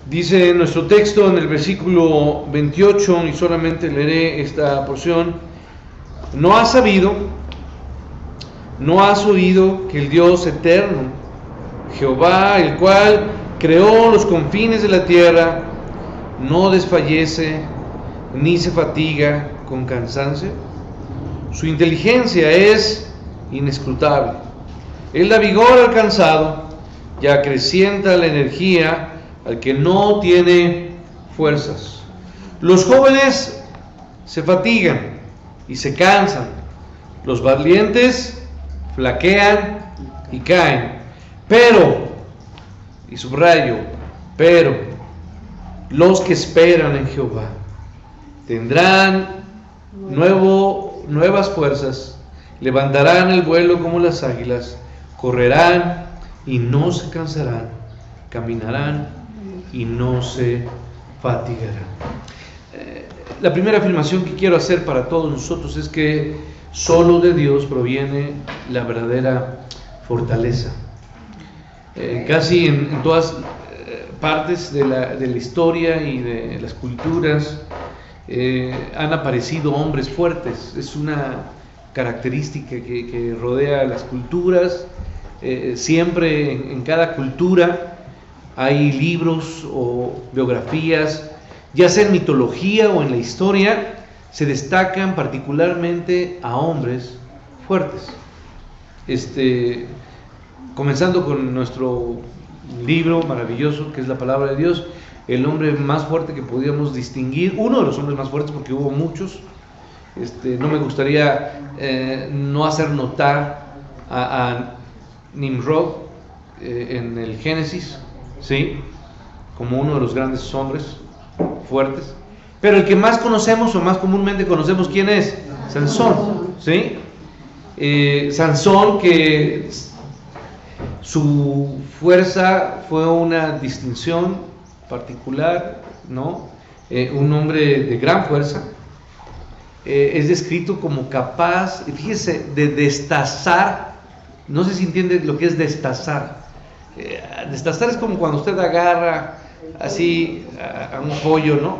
Dice nuestro texto en el versículo 28, y solamente leeré esta porción: ¿no has sabido, no has oído que el Dios eterno, Jehová, el cual creó los confines de la tierra, no desfallece ni se fatiga con cansancio? Su inteligencia es inescrutable. Él da vigor al cansado y acrecienta la energía al que no tiene fuerzas. Los jóvenes se fatigan y se cansan, los valientes flaquean y caen, pero, y subrayo, pero, los que esperan en Jehová tendrán nuevas fuerzas, levantarán el vuelo como las águilas, correrán y no se cansarán, caminarán y no se fatigarán. La primera afirmación que quiero hacer para todos nosotros es que solo de Dios proviene la verdadera fortaleza. Casi en todas partes de la historia y de las culturas han aparecido hombres fuertes. Es una característica que rodea las culturas. Siempre en cada cultura hay libros o biografías, ya sea en mitología o en la historia, se destacan particularmente a hombres fuertes. Comenzando con nuestro libro maravilloso que es la palabra de Dios, el hombre más fuerte que podíamos distinguir, uno de los hombres más fuertes, porque hubo muchos, no me gustaría no hacer notar a Nimrod en el Génesis, ¿sí?, como uno de los grandes hombres fuertes, pero el que más conocemos o más comúnmente conocemos, ¿quién es? Sansón, ¿sí? Sansón, que su fuerza fue una distinción particular, ¿no? Un hombre de gran fuerza. Es descrito como capaz, fíjese, de destazar. No sé si entiende lo que es destazar. Destazar es como cuando usted agarra así a un pollo, ¿no?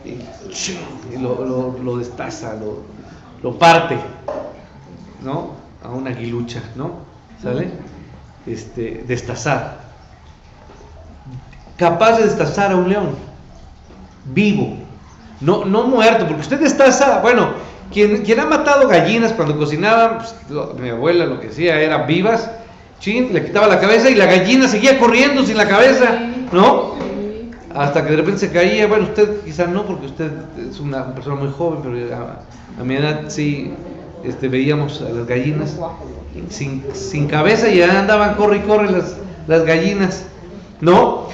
Y lo destaza, lo parte, ¿no? A una aguilucha, ¿no? ¿Sale? Destazar. Capaz de destazar a un león vivo, no muerto, porque usted destaza, bueno, quien ha matado gallinas cuando cocinaban, pues, mi abuela lo que hacía era vivas, le quitaba la cabeza y la gallina seguía corriendo sin la cabeza, ¿no? Hasta que de repente se caía. Bueno, usted quizás no, porque usted es una persona muy joven, pero a mi edad sí, veíamos a las gallinas sin cabeza y ya andaban corre y corre las gallinas, ¿no?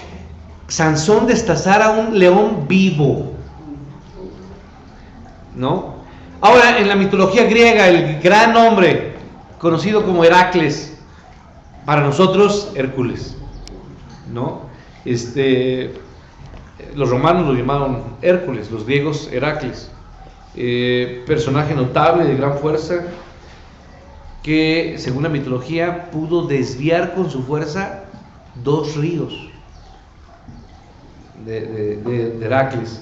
Sansón destazara a un león vivo, ¿no? Ahora, en la mitología griega, el gran hombre conocido como Heracles, para nosotros Hércules, ¿no? Los romanos lo llamaron Hércules, los griegos Heracles, personaje notable de gran fuerza, que según la mitología pudo desviar con su fuerza 2 ríos de Heracles.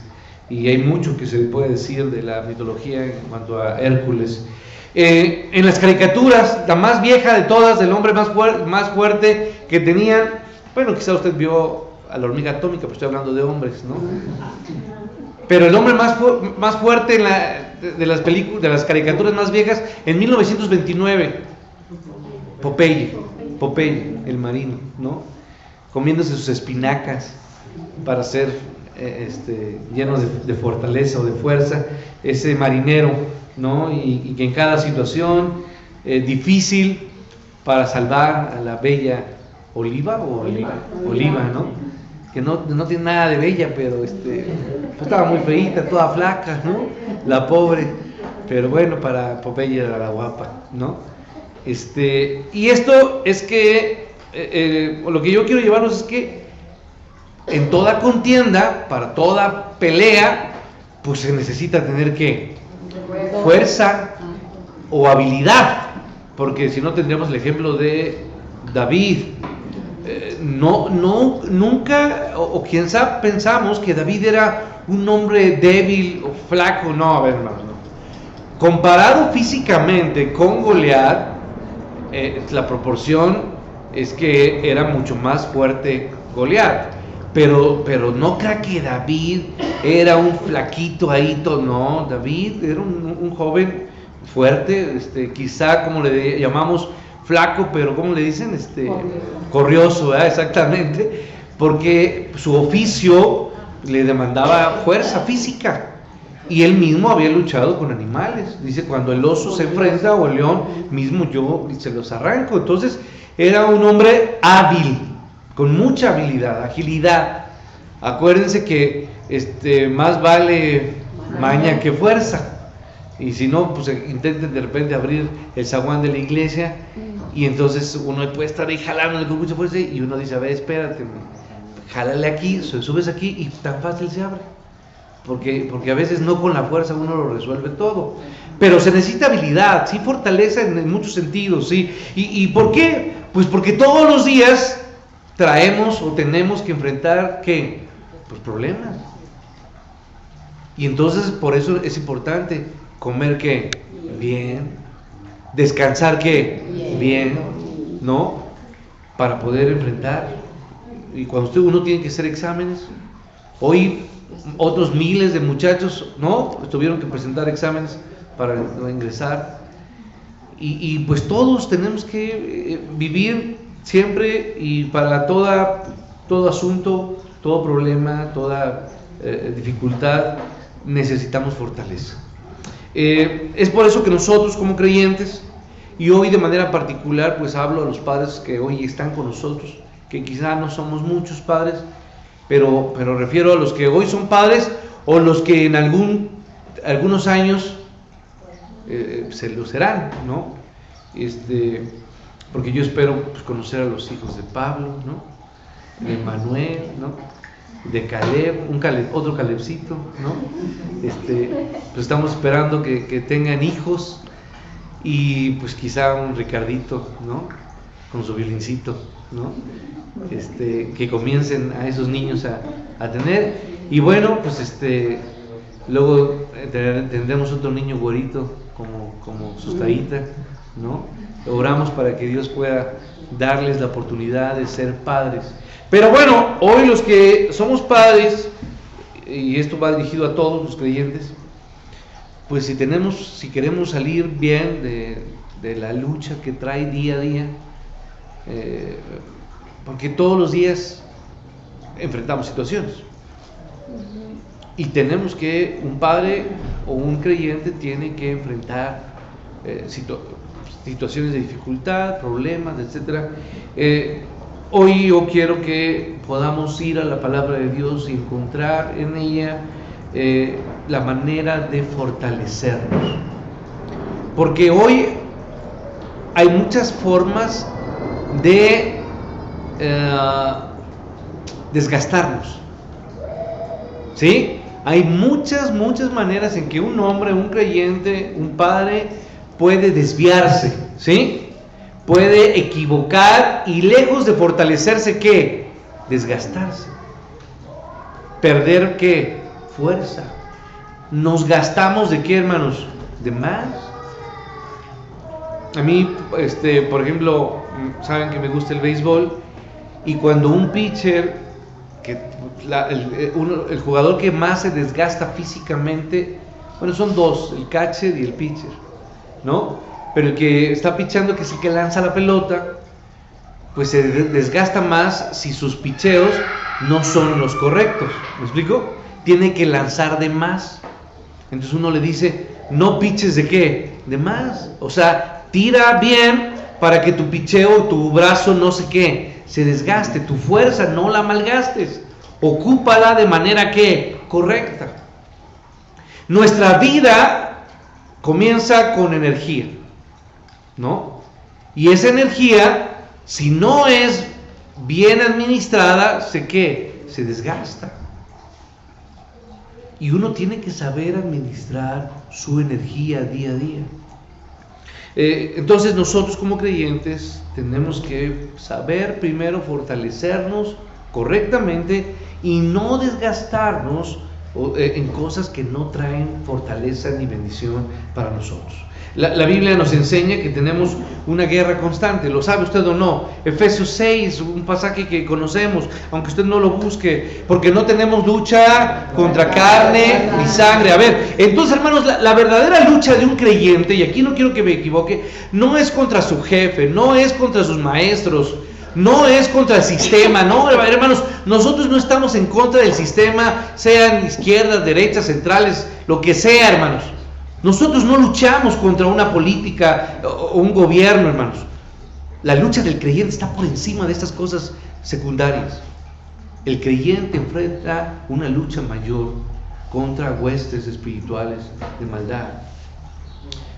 Y hay mucho que se puede decir de la mitología en cuanto a Hércules. En las caricaturas, la más vieja de todas, del hombre más fuerte que tenían, bueno, quizá usted vio a la hormiga atómica, pero estoy hablando de hombres, ¿no? Pero el hombre más fuerte de las películas, de las caricaturas más viejas, en 1929, Popeye, el marino, ¿no? Comiéndose sus espinacas para ser lleno de fortaleza o de fuerza, ese marinero, ¿no? Y que en cada situación difícil, para salvar a la bella Oliva, ¿no? Que no tiene nada de bella, pero pues estaba muy feíta, toda flaca, ¿no? La pobre, pero bueno, para Popeye era la guapa, ¿no? Y esto es que lo que yo quiero llevarlos es que en toda contienda, para toda pelea, pues se necesita tener ¿qué? Fuerza o habilidad, porque si no tendríamos el ejemplo de David, nunca, o quién sabe, pensamos que David era un hombre débil o flaco. No, a ver, hermanos, no. Comparado físicamente con Goliat, la proporción es que era mucho más fuerte Goliat. Pero no crea que David era un flaquito ahí, no. David era un joven fuerte, quizá como le llamamos flaco, pero ¿cómo le dicen? Corrioso, ¿verdad? Exactamente, porque su oficio le demandaba fuerza física. Y él mismo había luchado con animales. Dice, cuando el oso se enfrenta o el león, mismo yo se los arranco. Entonces, era un hombre hábil, con mucha habilidad, agilidad. Acuérdense que más vale maña que fuerza. Y si no, pues intenten de repente abrir el zaguán de la iglesia y entonces uno puede estar ahí jalándole con mucha fuerza y uno dice, a ver, espérate, jálale aquí, subes aquí y tan fácil se abre. Porque a veces no con la fuerza uno lo resuelve todo. Pero se necesita habilidad, sí, fortaleza en muchos sentidos, sí. ¿Y por qué? Pues porque todos los días traemos o tenemos que enfrentar, ¿qué? Pues problemas. Y entonces por eso es importante comer, ¿qué? Bien. Descansar, ¿qué? Bien. ¿No? Para poder enfrentar. Y cuando uno tiene que hacer exámenes, hoy otros miles de muchachos, ¿no? Tuvieron que presentar exámenes para ingresar. Y pues todos tenemos que vivir siempre y para todo asunto, todo problema, toda dificultad, necesitamos fortaleza. Es por eso que nosotros como creyentes, y hoy de manera particular, pues hablo a los padres que hoy están con nosotros, que quizá no somos muchos padres, pero refiero a los que hoy son padres o los que en algunos años se lo serán, ¿no? Porque yo espero pues, conocer a los hijos de Pablo, ¿no? De Manuel, ¿no? De Caleb, otro Calebcito, ¿no? Pues estamos esperando que tengan hijos y pues quizá un Ricardito, ¿no? Con su violincito, ¿no? Que comiencen a esos niños a tener. Y bueno, pues luego tendremos otro niño güerito como Sustaíta, ¿no? Oramos para que Dios pueda darles la oportunidad de ser padres. Pero bueno, hoy los que somos padres, y esto va dirigido a todos los creyentes, pues si queremos salir bien de la lucha que trae día a día, porque todos los días enfrentamos situaciones y un padre o un creyente tiene que enfrentar situaciones de dificultad, problemas, etc. Hoy yo quiero que podamos ir a la palabra de Dios y encontrar en ella la manera de fortalecernos, porque hoy hay muchas formas de desgastarnos, ¿sí? Hay muchas maneras en que un hombre, un creyente, un padre puede desviarse, ¿sí? Puede equivocar y lejos de fortalecerse, ¿qué? Desgastarse. Perder, ¿qué? Fuerza. Nos gastamos ¿de qué, hermanos? De más. A mí, por ejemplo, saben que me gusta el béisbol, y cuando un pitcher, el jugador que más se desgasta físicamente, bueno, son dos, el catcher y el pitcher, ¿no? Pero el que está pitchando, que es el que lanza la pelota, pues se desgasta más si sus picheos no son los correctos. ¿Me explico? Tiene que lanzar de más. Entonces uno le dice, no piches ¿de qué? De más. O sea, tira bien para que tu picheo, tu brazo, no sé qué, se desgaste. Tu fuerza no la malgastes. Ocúpala de manera que correcta. Nuestra vida comienza con energía, ¿no? Y esa energía, si no es bien administrada, se desgasta. Y uno tiene que saber administrar su energía día a día. Entonces nosotros como creyentes tenemos que saber primero fortalecernos correctamente y no desgastarnos en cosas que no traen fortaleza ni bendición para nosotros. La Biblia nos enseña que tenemos una guerra constante, ¿lo sabe usted o no? Efesios 6, un pasaje que conocemos, aunque usted no lo busque, porque no tenemos lucha contra carne ni sangre. A ver, entonces hermanos, la verdadera lucha de un creyente, y aquí no quiero que me equivoque, no es contra su jefe, no es contra sus maestros, no es contra el sistema, no, hermanos, nosotros no estamos en contra del sistema, sean izquierdas, derechas, centrales, lo que sea, hermanos. Nosotros no luchamos contra una política o un gobierno, hermanos. La lucha del creyente está por encima de estas cosas secundarias. El creyente enfrenta una lucha mayor contra huestes espirituales de maldad,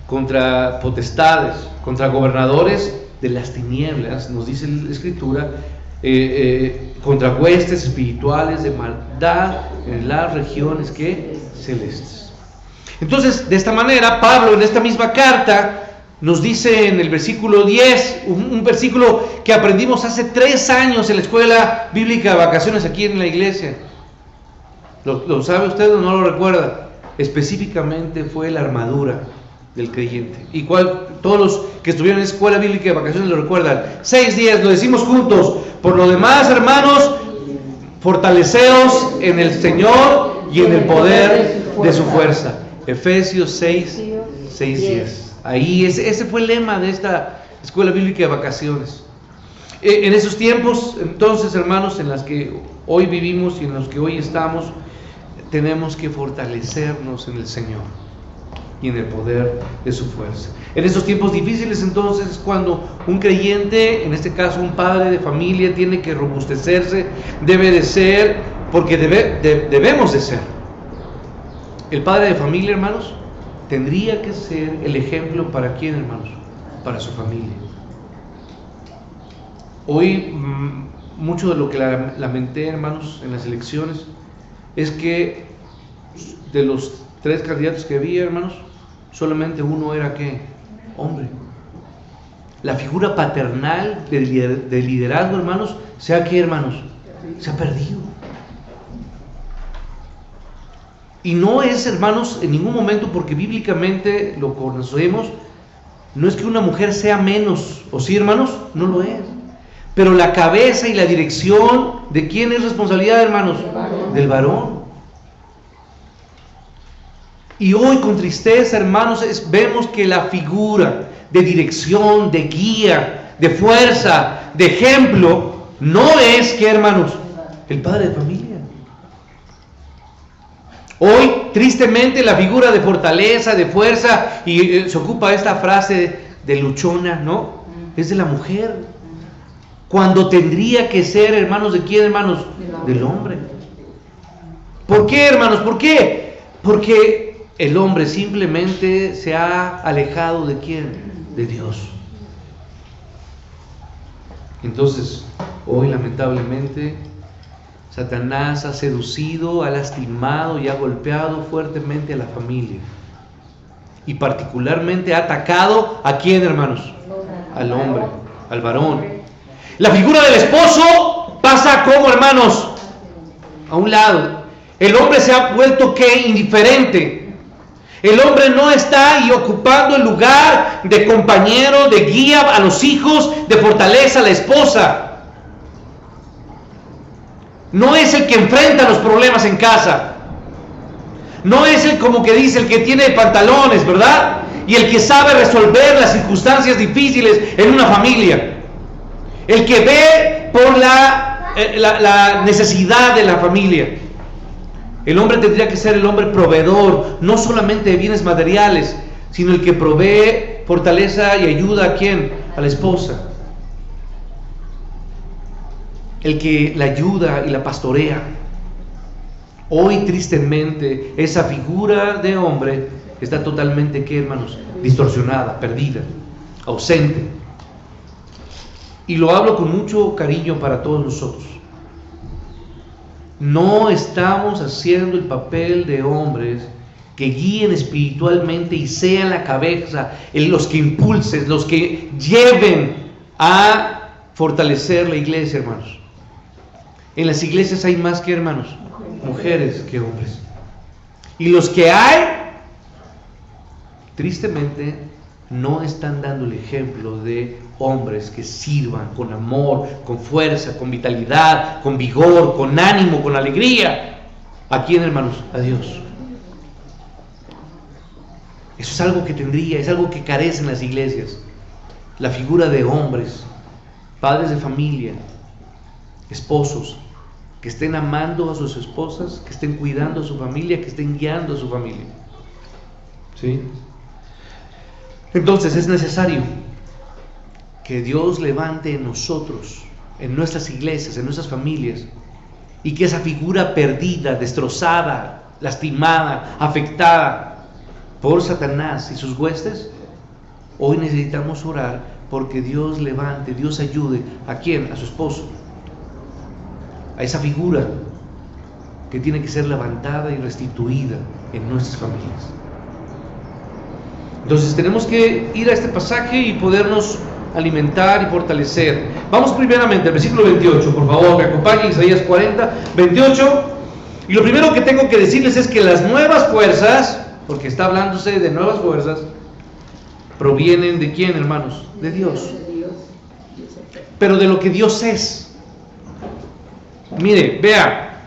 contra potestades, contra gobernadores de las tinieblas, nos dice la Escritura, contra huestes espirituales de maldad en las regiones celestes. Entonces, de esta manera, Pablo en esta misma carta nos dice en el versículo 10, un versículo que aprendimos hace 3 años en la escuela bíblica de vacaciones aquí en la iglesia. ¿Lo sabe usted o no lo recuerda? Específicamente fue la armadura del creyente. ¿Y cuál? Todos los que estuvieron en la escuela bíblica de vacaciones lo recuerdan. 6:10, lo decimos juntos. Por lo demás, hermanos, fortaleceos en el Señor y en el poder de su fuerza. Efesios 6:10. Ahí ese fue el lema de esta escuela bíblica de vacaciones. En esos tiempos, entonces, hermanos, en las que hoy vivimos y en los que hoy estamos, tenemos que fortalecernos en el Señor y en el poder de su fuerza. En esos tiempos difíciles, entonces, es cuando un creyente, en este caso un padre de familia, tiene que robustecerse, debe de ser, porque debemos de ser. El padre de familia, hermanos, tendría que ser el ejemplo para quién, hermanos, para su familia. Hoy, mucho de lo que lamenté, hermanos, en las elecciones, es que de los 3 candidatos que había, hermanos, solamente uno era ¿qué? Hombre. La figura paternal de liderazgo, hermanos, se ha perdido. Y no es, hermanos, en ningún momento, porque bíblicamente lo conocemos, no es que una mujer sea menos, ¿o sí, hermanos? No lo es. Pero la cabeza y la dirección, ¿de quién es responsabilidad, hermanos? Del varón. Y hoy con tristeza, hermanos, vemos que la figura de dirección, de guía, de fuerza, de ejemplo, no es que, hermanos, el padre de familia. Hoy, tristemente, la figura de fortaleza, de fuerza, y se ocupa esta frase de luchona, ¿no? Es de la mujer. Cuando tendría que ser, hermanos, ¿de quién, hermanos? Del hombre. ¿Por qué, hermanos? ¿Por qué? Porque el hombre simplemente se ha alejado ¿de quién? De Dios. Entonces, hoy lamentablemente, Satanás ha seducido, ha lastimado y ha golpeado fuertemente a la familia. Y particularmente ha atacado ¿a quién, hermanos? Al hombre, al varón. La figura del esposo pasa como, hermanos, a un lado. El hombre se ha vuelto ¿qué? Indiferente. El hombre no está ahí ocupando el lugar de compañero, de guía a los hijos, de fortaleza a la esposa. No es el que enfrenta los problemas en casa. No es el, como que dice, el que tiene pantalones, ¿verdad? Y el que sabe resolver las circunstancias difíciles en una familia. El que ve por la necesidad de la familia. El hombre tendría que ser el hombre proveedor, no solamente de bienes materiales, sino el que provee fortaleza y ayuda ¿a quién? A la esposa. El que la ayuda y la pastorea. Hoy, tristemente, esa figura de hombre está totalmente, ¿qué, hermanos? Distorsionada, perdida, ausente. Y lo hablo con mucho cariño para todos nosotros. No estamos haciendo el papel de hombres que guíen espiritualmente y sean la cabeza, los que impulsen, los que lleven a fortalecer la iglesia, hermanos. En las iglesias hay más que hermanos, mujeres que hombres. Y los que hay, tristemente, no están dando el ejemplo de hombres que sirvan con amor, con fuerza, con vitalidad, con vigor, con ánimo, con alegría. ¿A quién, hermanos? A Dios. Eso es algo que es algo que carecen las iglesias. La figura de hombres, padres de familia, esposos, que estén amando a sus esposas, que estén cuidando a su familia, que estén guiando a su familia. ¿Sí? Entonces es necesario que Dios levante en nosotros, en nuestras iglesias, en nuestras familias, y que esa figura perdida, destrozada, lastimada, afectada por Satanás y sus huestes, hoy necesitamos orar porque Dios levante, Dios ayude. ¿A quién? A su esposo, a esa figura que tiene que ser levantada y restituida en nuestras familias. Entonces tenemos que ir a este pasaje y podernos alimentar y fortalecer. Vamos primeramente al versículo 28, por favor, me acompañen, Isaías 40, 28. Y lo primero que tengo que decirles es que las nuevas fuerzas, porque está hablándose de nuevas fuerzas, provienen ¿de quién, hermanos? De Dios. Pero de lo que Dios es. Mire, vea,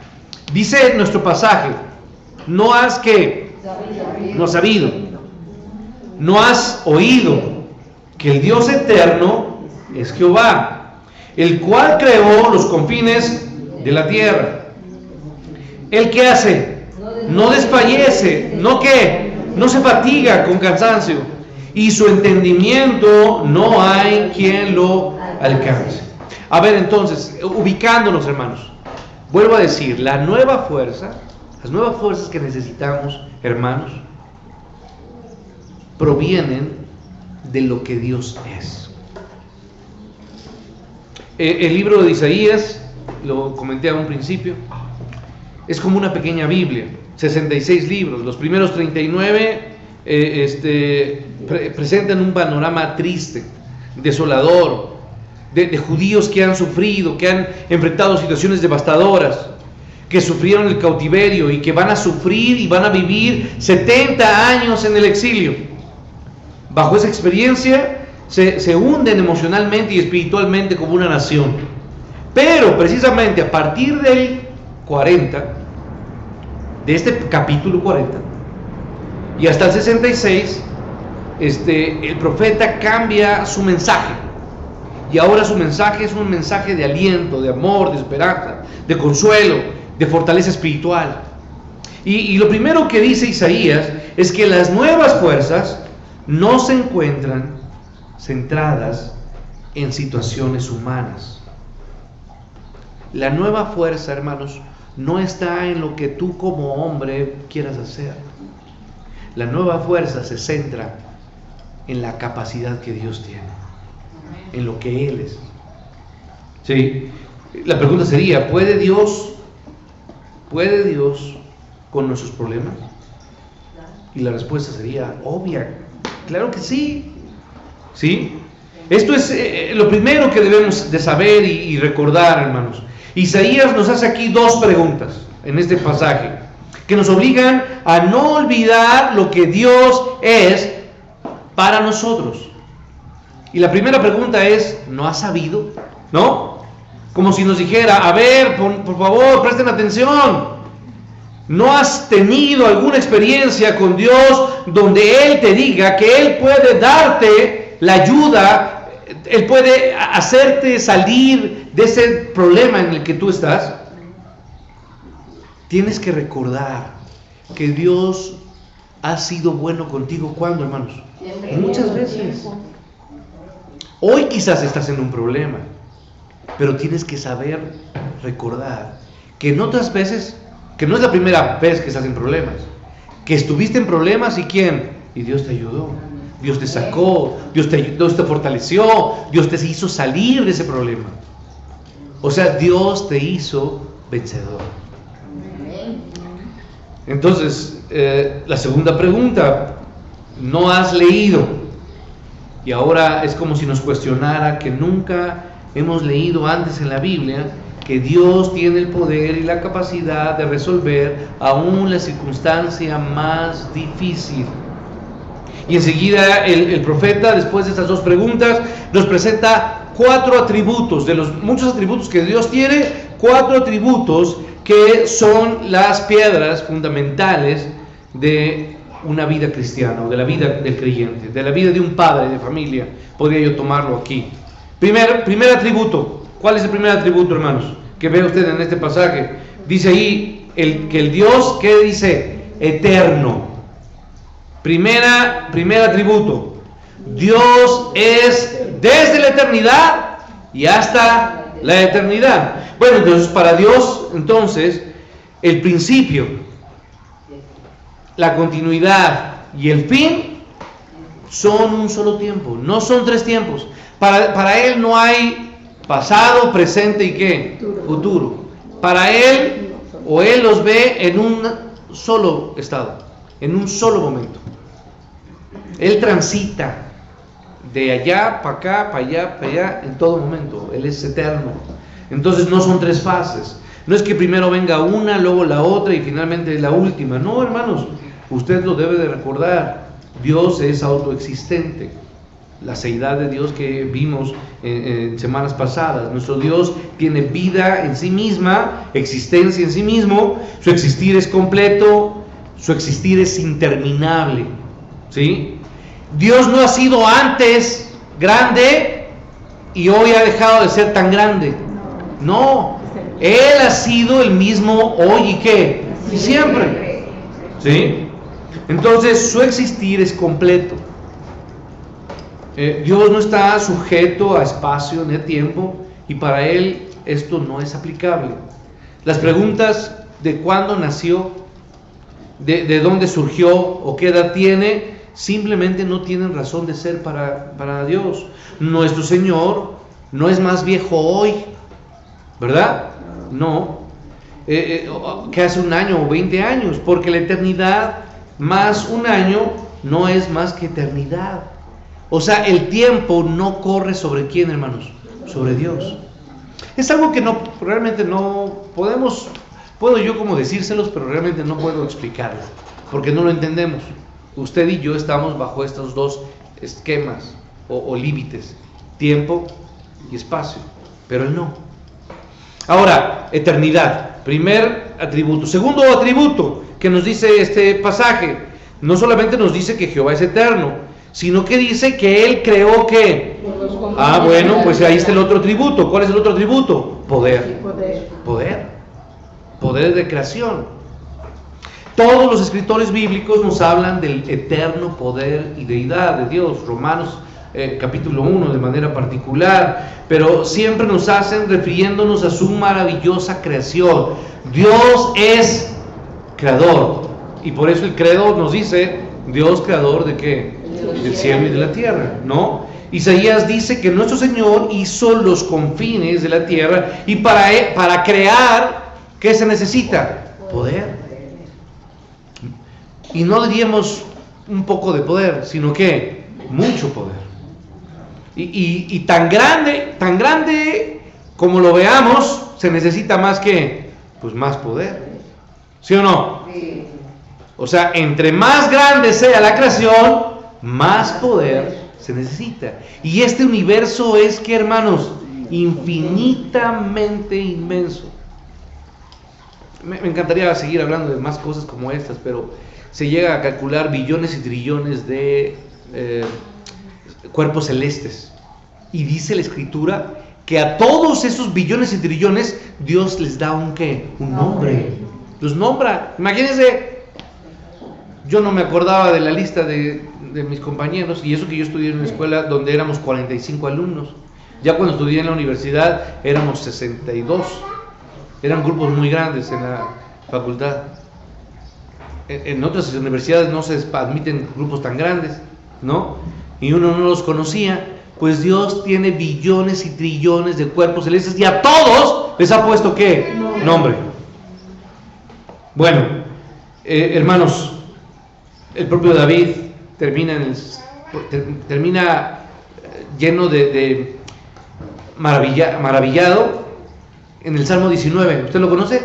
dice nuestro pasaje, no has que, no sabido, no has oído que el Dios eterno es Jehová, el cual creó los confines de la tierra. ¿El qué hace? No desfallece, no qué, no se fatiga con cansancio, y su entendimiento no hay quien lo alcance. A ver, entonces, ubicándonos, hermanos, vuelvo a decir, las nuevas fuerzas que necesitamos, hermanos, provienen de lo que Dios es. El libro de Isaías, lo comenté a un principio, es como una pequeña Biblia, 66 libros. Los primeros 39 presentan un panorama triste, desolador, de judíos que han sufrido, que han enfrentado situaciones devastadoras, que sufrieron el cautiverio y que van a sufrir y van a vivir 70 años en el exilio. Bajo esa experiencia se hunden emocionalmente y espiritualmente como una nación. Pero precisamente a partir del 40, de este capítulo 40, y hasta el 66, el profeta cambia su mensaje. Y ahora su mensaje es un mensaje de aliento, de amor, de esperanza, de consuelo, de fortaleza espiritual. Y lo primero que dice Isaías es que las nuevas fuerzas no se encuentran centradas en situaciones humanas. La nueva fuerza, hermanos, no está en lo que tú como hombre quieras hacer. La nueva fuerza se centra en la capacidad que Dios tiene, en lo que Él es. ¿Sí? La pregunta sería, ¿puede Dios con nuestros problemas? Y la respuesta sería obvia. Claro que sí. ¿Sí? Esto es lo primero que debemos de saber y recordar, hermanos. Isaías nos hace aquí dos preguntas en este pasaje que nos obligan a no olvidar lo que Dios es para nosotros. Y la primera pregunta es, ¿no has sabido? ¿No? Como si nos dijera, a ver, por favor, presten atención. ¿No has tenido alguna experiencia con Dios donde Él te diga que Él puede darte la ayuda, Él puede hacerte salir de ese problema en el que tú estás? Tienes que recordar que Dios ha sido bueno contigo. ¿Cuándo, hermanos? Muchas veces. Hoy quizás estás en un problema, pero tienes que saber recordar que en otras veces, que no es la primera vez que estás en problemas, que estuviste en problemas y ¿quién? Y Dios te ayudó, Dios te sacó, Dios te fortaleció, Dios te hizo salir de ese problema. O sea, Dios te hizo vencedor. Entonces, la segunda pregunta, ¿no has leído? Y ahora es como si nos cuestionara que nunca hemos leído antes en la Biblia que Dios tiene el poder y la capacidad de resolver aún la circunstancia más difícil. Y enseguida el profeta, después de estas dos preguntas, nos presenta 4 atributos, de los muchos atributos que Dios tiene, 4 atributos que son las piedras fundamentales de una vida cristiana, o de la vida del creyente, de la vida de un padre de familia, podría yo tomarlo aquí. Primer atributo. ¿Cuál es el primer atributo, hermanos? Que ve usted en este pasaje. Dice ahí que el Dios, ¿qué dice? Eterno. Primer atributo. Dios es desde la eternidad y hasta la eternidad. Bueno, entonces para Dios, entonces, el principio, la continuidad y el fin son un solo tiempo, no son 3 tiempos. Para Él no hay pasado, presente y ¿qué? Futuro. Para Él, o Él los ve en un solo estado, en un solo momento. Él transita de allá para acá, para allá, en todo momento. Él es eterno. Entonces no son 3 fases. No es que primero venga una, luego la otra y finalmente la última. No, hermanos, usted lo debe de recordar. Dios es autoexistente. La seidad de Dios que vimos en semanas pasadas. Nuestro Dios tiene vida en sí misma, existencia en sí mismo. Su existir es completo, su existir es interminable. ¿Sí? Dios no ha sido antes grande y hoy ha dejado de ser tan grande. No, Él ha sido el mismo hoy y ¿qué? Y siempre. ¿Sí? Entonces su existir es completo. Dios no está sujeto a espacio ni a tiempo, y para Él esto no es aplicable. Las preguntas de cuándo nació, de dónde surgió o qué edad tiene, simplemente no tienen razón de ser para Dios. Nuestro Señor no es más viejo hoy, ¿verdad? No. Que hace 1 año o 20 años, porque la eternidad más 1 año no es más que eternidad. O sea, el tiempo no corre sobre quién, hermanos, sobre Dios. Es algo que realmente no puedo yo como decírselos, pero realmente no puedo explicarlo, porque no lo entendemos. Usted y yo estamos bajo estos 2 esquemas o límites, tiempo y espacio, pero Él no. Ahora, eternidad, primer atributo. Segundo atributo que nos dice este pasaje, no solamente nos dice que Jehová es eterno, sino que dice que Él creó ¿qué? Bueno, pues ahí está el otro atributo. ¿Cuál es el otro atributo? Poder. Poder de creación. Todos los escritores bíblicos nos hablan del eterno poder y deidad de Dios. Romanos capítulo 1 de manera particular, pero siempre nos hacen refiriéndonos a su maravillosa creación. Dios es creador, y por eso el credo nos dice Dios creador de ¿qué? Del cielo y de la tierra, ¿no? Isaías dice que nuestro Señor hizo los confines de la tierra, y para crear, ¿qué se necesita? Poder. Y no diríamos un poco de poder, sino que mucho poder. Y tan grande como lo veamos, se necesita más que, pues más poder. ¿Sí o no? Sí. O sea, entre más grande sea la creación, más poder se necesita. Y este universo es, ¿qué, hermanos? Infinitamente inmenso. Me encantaría seguir hablando de más cosas como estas, pero se llega a calcular billones y trillones de cuerpos celestes. Y dice la Escritura que a todos esos billones y trillones Dios les da un ¿qué? Un nombre. Los nombra. Imagínense, yo no me acordaba de la lista de mis compañeros, y eso que yo estudié en una escuela donde éramos 45 alumnos. Ya cuando estudié en la universidad éramos 62. Eran grupos muy grandes en la facultad. En otras universidades no se admiten grupos tan grandes, ¿no? Y uno no los conocía. Pues Dios tiene billones y trillones de cuerpos celestes, y a todos les ha puesto ¿qué? Nombre. Bueno, Hermanos, el propio David termina lleno de maravillado en el Salmo 19. ¿Usted lo conoce?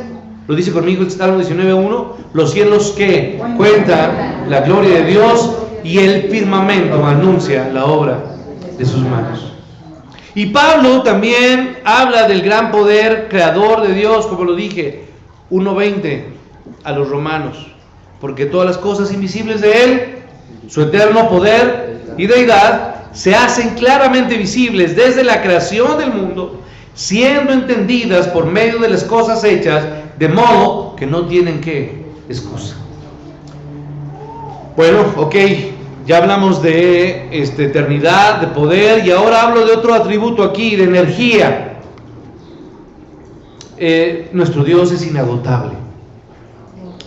Lo dice conmigo el Salmo 19:1. Los cielos que cuentan la gloria de Dios y el firmamento anuncia la obra de sus manos. Y Pablo también habla del gran poder creador de Dios, como lo dije, 1:20 a los romanos. Porque todas las cosas invisibles de Él, su eterno poder y deidad, se hacen claramente visibles desde la creación del mundo, siendo entendidas por medio de las cosas hechas, de modo que no tienen ¿qué? Excusa. Bueno, ok, ya hablamos de eternidad, de poder, y ahora hablo de otro atributo aquí, de energía. Nuestro Dios es inagotable.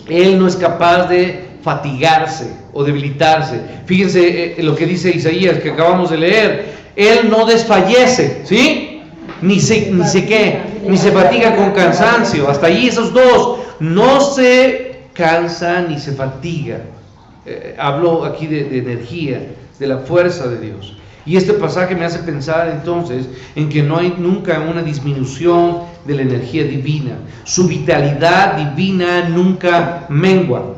Él no es capaz de fatigarse o debilitarse. Fíjense lo que dice Isaías, que acabamos de leer. Él no desfallece, ¿sí? Ni se fatiga con cansancio. Hasta allí esos dos. No se cansa ni se fatiga. Hablo aquí de energía, de la fuerza de Dios. Y este pasaje me hace pensar entonces en que no hay nunca una disminución de la energía divina. Su vitalidad divina nunca mengua.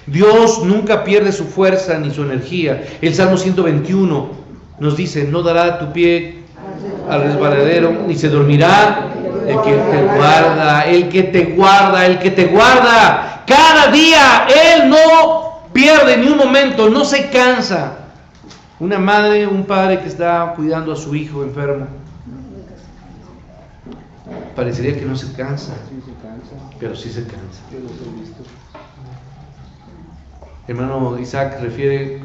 Dios nunca pierde su fuerza ni su energía. El Salmo 121 nos dice: no dará tu pie al resbaladero, ni se dormirá el que te guarda, el que te guarda, el que te guarda. Cada día Él no pierde ni un momento, no se cansa. Una madre, un padre que está cuidando a su hijo enfermo, parecería que no se cansa, pero sí se cansa. Hermano Isaac refiere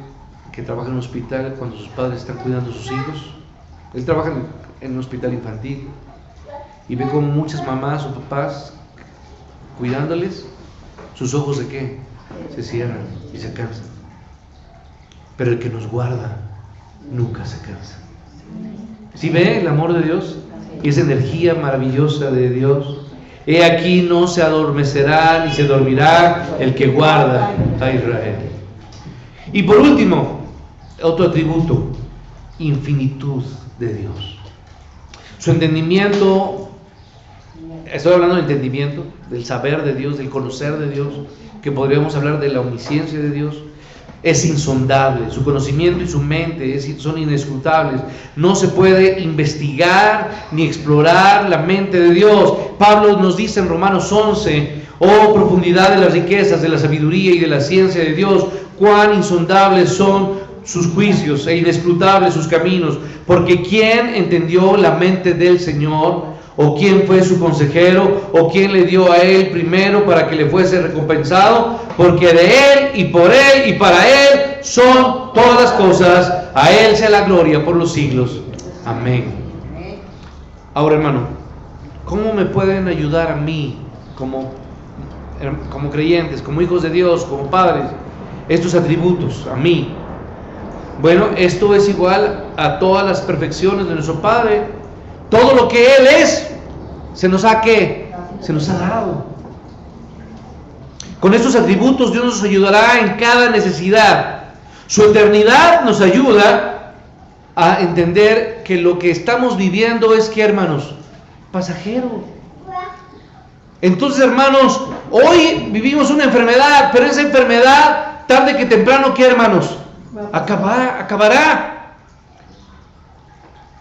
que trabaja en un hospital cuando sus padres están cuidando a sus hijos. Él trabaja en un hospital infantil y ve como muchas mamás o papás cuidándoles, sus ojos de qué? Se cierran y se cansan. Pero el que nos guarda nunca se cansa. ¿Sí ve el amor de Dios? Y esa energía maravillosa de Dios. He aquí no se adormecerá ni se dormirá el que guarda a Israel. Y por último, otro atributo: infinitud de Dios. Su entendimiento, estoy hablando del entendimiento, del saber de Dios, del conocer de Dios, que podríamos hablar de la omnisciencia de Dios. Es insondable, su conocimiento y su mente son inescrutables. No se puede investigar ni explorar la mente de Dios. Pablo nos dice en Romanos 11: oh profundidad de las riquezas, de la sabiduría y de la ciencia de Dios, cuán insondables son sus juicios e inescrutables sus caminos. Porque ¿quién entendió la mente del Señor? ¿O quién fue su consejero? ¿O quién le dio a él primero para que le fuese recompensado? Porque de él y por él y para él son todas las cosas. A él sea la gloria por los siglos. Amén. Ahora, hermano, ¿cómo me pueden ayudar a mí como creyentes, como hijos de Dios, como padres, estos atributos a mí? Bueno, esto es igual a todas las perfecciones de nuestro Padre. Todo lo que Él es, se nos ha dado. Con estos atributos Dios nos ayudará en cada necesidad. Su eternidad nos ayuda a entender que lo que estamos viviendo es, ¿qué, hermanos? Pasajero. Entonces, hermanos, hoy vivimos una enfermedad, pero esa enfermedad, tarde que temprano, ¿qué, hermanos? Acabará.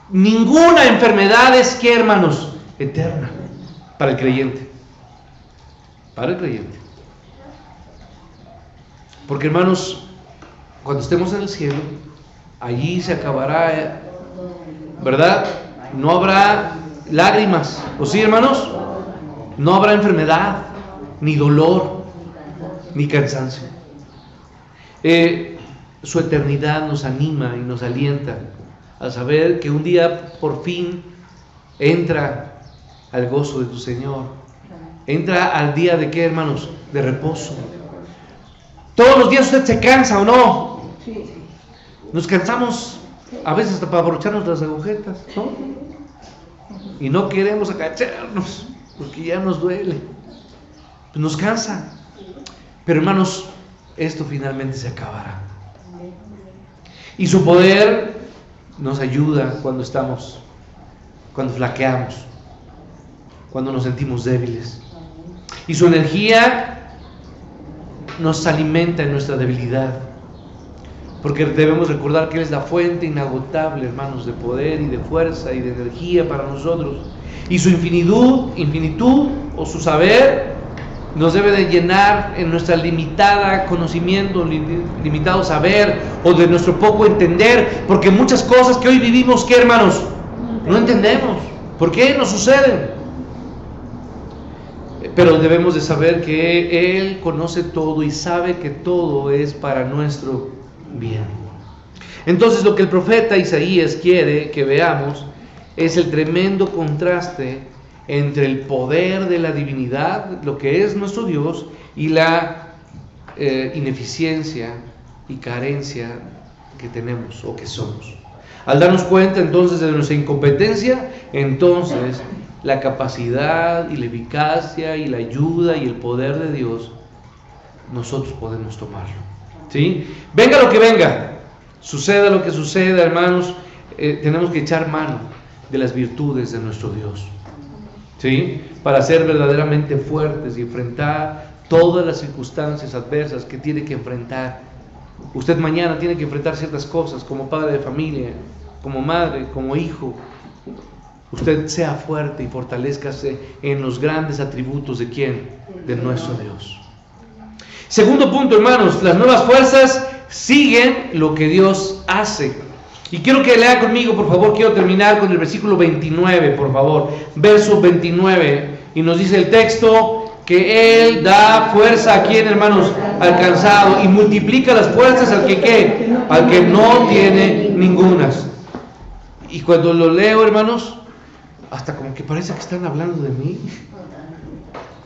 Ninguna enfermedad es, ¿qué, hermanos? Eterna para el creyente. Para el creyente. Porque, hermanos, cuando estemos en el cielo, allí se acabará, ¿verdad? No habrá lágrimas. ¿O sí, hermanos? No habrá enfermedad, ni dolor, ni cansancio. Su eternidad nos anima y nos alienta a saber que un día por fin entra al gozo de tu Señor. Entra al día de ¿qué, hermanos? De reposo. Todos los días usted se cansa, ¿o no? Nos cansamos a veces hasta para abrocharnos las agujetas, ¿no? Y no queremos agacharnos porque ya nos duele. Nos cansa. Pero hermanos, esto finalmente se acabará. Y su poder nos ayuda cuando flaqueamos, cuando nos sentimos débiles. Y su energía nos alimenta en nuestra debilidad. Porque debemos recordar que Él es la fuente inagotable, hermanos, de poder y de fuerza y de energía para nosotros. Y su infinitud o su saber nos debe de llenar en nuestra limitada conocimiento, limitado saber o de nuestro poco entender. Porque muchas cosas que hoy vivimos, ¿qué, hermanos? No entendemos. ¿Por qué nos suceden? Pero debemos de saber que Él conoce todo y sabe que todo es para nuestro bien. Entonces lo que el profeta Isaías quiere que veamos es el tremendo contraste entre el poder de la divinidad, lo que es nuestro Dios, y la ineficiencia y carencia que tenemos o que somos. Al darnos cuenta entonces de nuestra incompetencia, entonces la capacidad y la eficacia y la ayuda y el poder de Dios, nosotros podemos tomarlo. ¿Sí? Venga lo que venga, suceda lo que suceda, hermanos, tenemos que echar mano de las virtudes de nuestro Dios, ¿sí? Para ser verdaderamente fuertes y enfrentar todas las circunstancias adversas que tiene que enfrentar. Usted mañana tiene que enfrentar ciertas cosas como padre de familia, como madre, como hijo. Usted sea fuerte y fortalézcase en los grandes atributos ¿de quién? De nuestro Dios. Segundo punto, hermanos, las nuevas fuerzas siguen lo que Dios hace. Y quiero que lea conmigo, por favor. Quiero terminar con el versículo 29, por favor. Verso 29. Y nos dice el texto que Él da fuerza a quien, hermanos, al cansado, y multiplica las fuerzas al que ¿qué? Al que no tiene ningunas. Y cuando lo leo, hermanos, hasta como que parece que están hablando de mí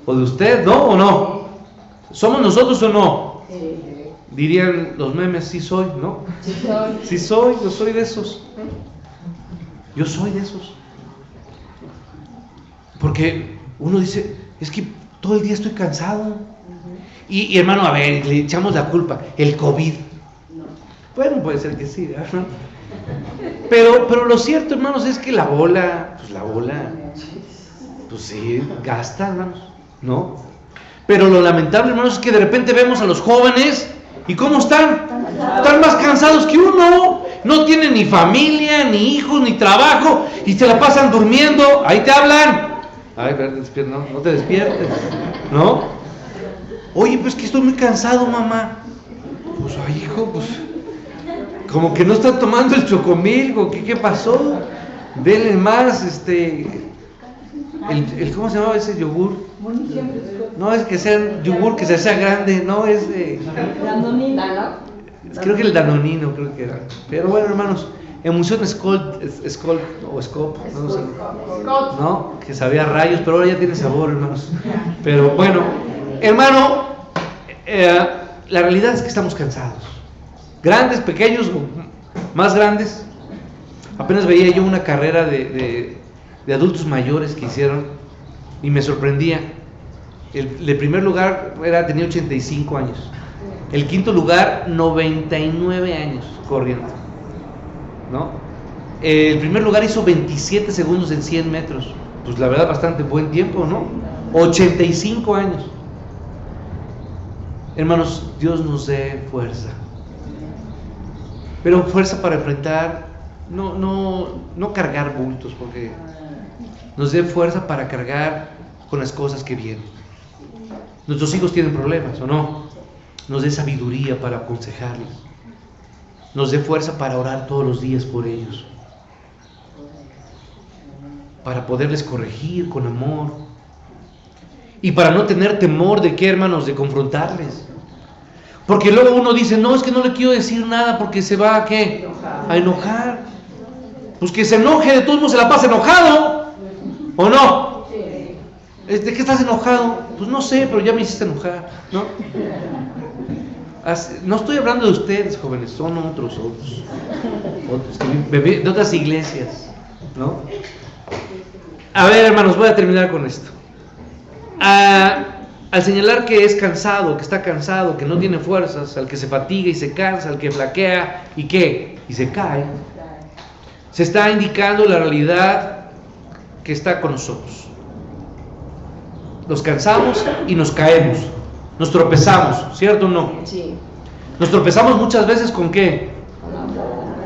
o de usted, ¿no? ¿O no? ¿Somos nosotros o no? Dirían los memes, sí soy, ¿no? Sí soy, yo soy de esos. Yo soy de esos. Porque uno dice, es que todo el día estoy cansado. Y hermano, a ver, le echamos la culpa, el COVID. Bueno, puede ser que sí, ¿verdad? Pero lo cierto, hermanos, es que la bola, pues sí, gasta, hermanos, ¿no? Pero lo lamentable, hermanos, es que de repente vemos a los jóvenes y ¿cómo están? Están más cansados que uno. No tienen ni familia, ni hijos, ni trabajo y se la pasan durmiendo. Ahí te hablan. Ay, no te despiertes, ¿no? Oye, pues que estoy muy cansado, mamá. Pues, ay, hijo, pues como que no están tomando el chocomilk. ¿Qué pasó? Denle más, ¿cómo se llamaba ese yogur? No es que sea yogur, que sea grande, no es Danonino. Creo que el Danonino, creo que era. Pero bueno, hermanos, emulsión Skolt, no sé, ¿no? Que sabía a rayos, pero ahora ya tiene sabor, hermanos. Pero bueno, hermano, la realidad es que estamos cansados. Grandes, pequeños, más grandes. Apenas veía yo una carrera de adultos mayores que hicieron y me sorprendía. El primer lugar tenía 85 años. El quinto lugar, 99 años corriendo, ¿no? El primer lugar hizo 27 segundos en 100 metros. Pues la verdad, bastante buen tiempo, ¿no? 85 años. Hermanos, Dios nos dé fuerza. Pero fuerza para enfrentar, no cargar bultos, porque nos dé fuerza para cargar con las cosas que vienen. Nuestros hijos tienen problemas, ¿o no? Nos dé sabiduría para aconsejarles. Nos dé fuerza para orar todos los días por ellos. Para poderles corregir con amor. Y para no tener temor de qué, hermanos, de confrontarles. Porque luego uno dice, no, es que no le quiero decir nada porque se va a ¿qué? A enojar. Pues que se enoje, de todos modos se la pasa enojado. ¿O no? ¿De qué estás enojado? Pues no sé, pero ya me hiciste enojar, ¿no? No estoy hablando de ustedes, jóvenes, son otros de otras iglesias, ¿no? A ver, hermanos, voy a terminar con esto. al señalar que es cansado, que está cansado, que no tiene fuerzas, al que se fatiga y se cansa, al que flaquea y ¿qué? Y se cae, se está indicando la realidad que está con nosotros. Nos cansamos y nos caemos, nos tropezamos, ¿cierto o no? Sí. Nos tropezamos muchas veces ¿con qué?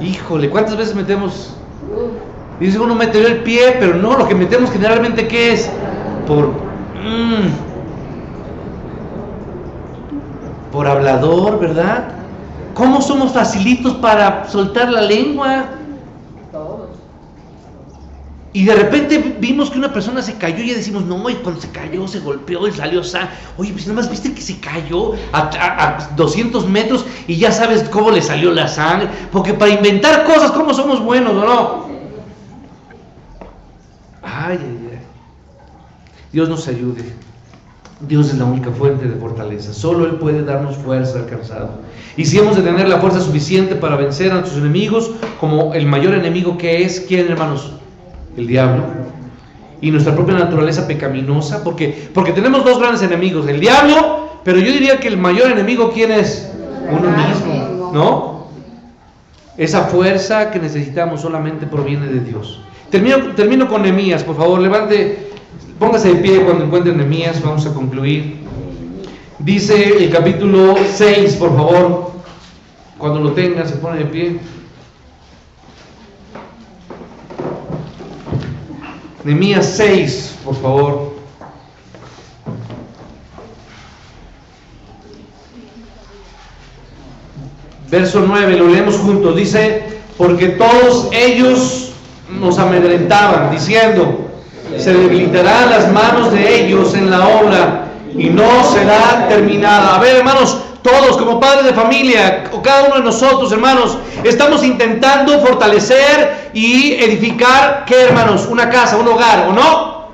Híjole, ¿cuántas veces metemos? Dice uno meter el pie, pero no, lo que metemos generalmente ¿qué es? Por hablador, ¿verdad? ¿Cómo somos facilitos para soltar la lengua? Todos. Y de repente vimos que una persona se cayó y ya decimos, no, y cuando se cayó, se golpeó y salió sangre. Oye, pues nada más viste que se cayó a 200 metros y ya sabes cómo le salió la sangre. Porque para inventar cosas, ¿cómo somos buenos o no? Ay, ay, ay. Dios nos ayude. Dios es la única fuente de fortaleza. Solo Él puede darnos fuerza al cansado. Y si hemos de tener la fuerza suficiente para vencer a nuestros enemigos, como el mayor enemigo que es, ¿quién, hermanos? El diablo. Y nuestra propia naturaleza pecaminosa, porque tenemos dos grandes enemigos, el diablo, pero yo diría que el mayor enemigo, ¿quién es? Uno mismo, ¿no? Esa fuerza que necesitamos solamente proviene de Dios. Termino con Nehemías, por favor, levante, póngase de pie cuando encuentren Nehemías, vamos a concluir. Dice el capítulo 6, por favor, cuando lo tengan, se pone de pie. Nehemías 6, por favor. Verso 9, lo leemos juntos. Dice, porque todos ellos nos amedrentaban, diciendo, se debilitarán las manos de ellos en la obra y no será terminada. A ver, hermanos, todos como padres de familia, o cada uno de nosotros, hermanos, estamos intentando fortalecer y edificar, ¿qué, hermanos? Una casa, un hogar, ¿o no?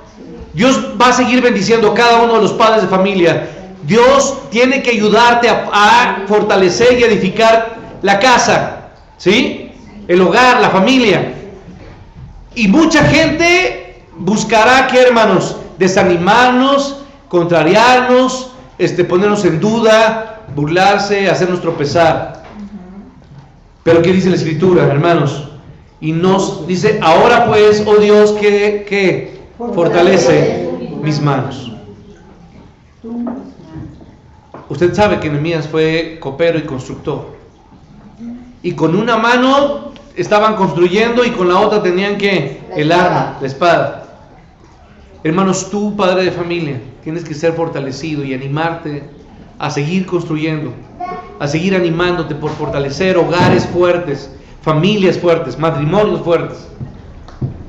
Dios va a seguir bendiciendo a cada uno de los padres de familia. Dios tiene que ayudarte a fortalecer y edificar la casa, ¿sí? El hogar, la familia. Y mucha gente buscará, ¿qué, hermanos? Desanimarnos, contrariarnos, ponernos en duda, burlarse, hacernos tropezar. Pero ¿qué dice la Escritura, hermanos? Y nos dice, ahora pues, oh Dios, que fortalece mis manos. Usted sabe que Nehemías fue copero y constructor. Y con una mano estaban construyendo y con la otra tenían que el arma, la espada. Hermanos, tú, padre de familia, tienes que ser fortalecido y animarte a seguir construyendo, a seguir animándote por fortalecer hogares fuertes, familias fuertes, matrimonios fuertes.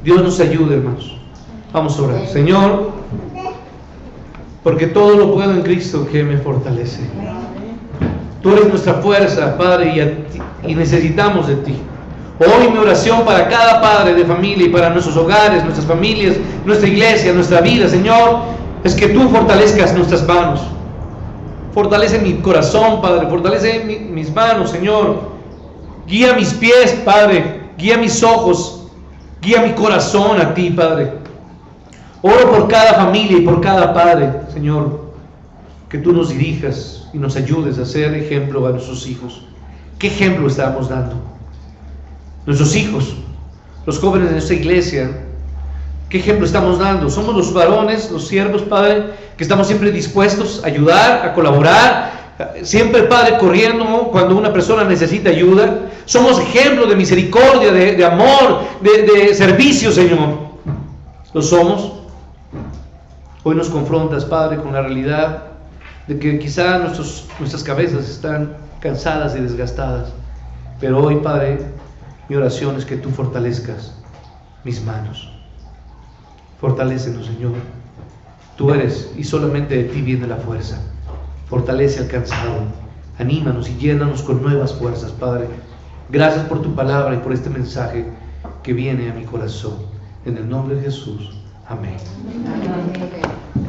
Dios nos ayude, hermanos. Vamos a orar. Señor, porque todo lo puedo en Cristo que me fortalece. Tú eres nuestra fuerza, Padre, y necesitamos de ti. Hoy mi oración para cada padre de familia y para nuestros hogares, nuestras familias, nuestra iglesia, nuestra vida, Señor, es que tú fortalezcas nuestras manos. Fortalece mi corazón, Padre, fortalece mis manos, Señor. Guía mis pies, Padre, guía mis ojos, guía mi corazón a ti, Padre. Oro por cada familia y por cada padre, Señor, que tú nos dirijas y nos ayudes a ser ejemplo a nuestros hijos. ¿Qué ejemplo estamos dando? Nuestros hijos, los jóvenes de nuestra iglesia, ¿qué ejemplo estamos dando? Somos los varones, los siervos, Padre, que estamos siempre dispuestos a ayudar, a colaborar, siempre, Padre, corriendo cuando una persona necesita ayuda. Somos ejemplo de misericordia, de amor, de servicio, Señor. ¿Lo somos? Hoy nos confrontas, Padre, con la realidad de que quizá nuestras cabezas están cansadas y desgastadas. Pero hoy, Padre, mi oración es que tú fortalezcas mis manos. Fortalécenos, Señor. Tú eres, y solamente de ti viene la fuerza. Fortalece al cansado. Anímanos y llénanos con nuevas fuerzas, Padre. Gracias por tu palabra y por este mensaje que viene a mi corazón. En el nombre de Jesús. Amén. Amén.